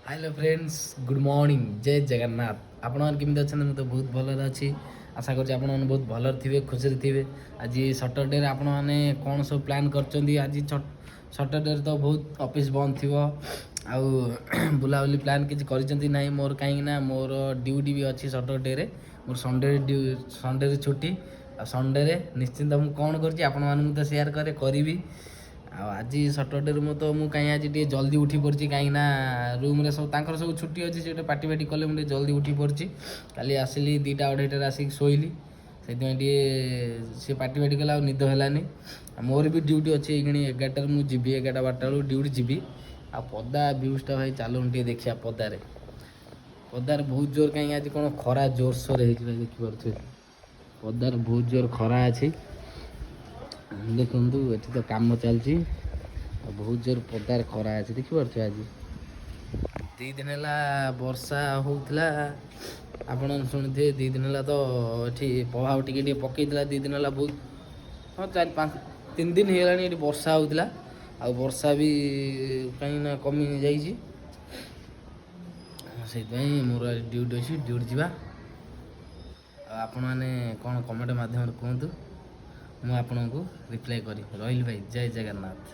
Hello friends good morning जय जगन्नाथ आपण केमी अच्छा मुझे बहुत भल अच्छी आशा कर बहुत भल थे खुशी थे आज सटरडे आपण मैंने कौन सब प्लान कर आज सटरडे तो बहुत ऑफिस बंद थी आउ बुलाबुली प्लान किसी कर मोर कहीं मोर ड्यूटी भी अच्छी सटरडे मोर संडे छुट्टी आ संडे निश्चिंत मुझे कौन कर तो सेयार करी आज सटरडे तो मुझे कहीं आज जल्दी उठी पड़ी कहीं रूम सब सब छुट्टी अच्छी से पार्टी फाटी कले मुझे जल्दी उठी पड़ी काली आसिली 2टा 2:30 आसिक शोली से पार्टी फाटी कला निद है मोर भी ड्यूटी अच्छी ये 11टार मुझे जी 11-12 ड्यूटी जी आ पदा व्यूजटा भाई चलो देखिए पदारे पदार बहुत जोर कहीं आज कौन खरा जोरसोर देखिपे पदार बहुत जोर खरा अच्छी देखु ये तो कम चलती बहुत जोर पदार खरा अच्छे देखिपे आज 2 दिन है वर्षा होता आपण शुणी 2 दिन है तो ये प्रभाव टी पकईला 2 दिन है बहुत हाँ 4-5-3 दिन है वर्षा होता आ वर्षा भी कहीं कमी जाइए मोर ड्यूटी अच्छी ड्यूटी जावा आपण मैंने कौन कमेंट मध्यम कहतु मुझे आपको रिप्लाई करी रही भाई जय जगन्नाथ।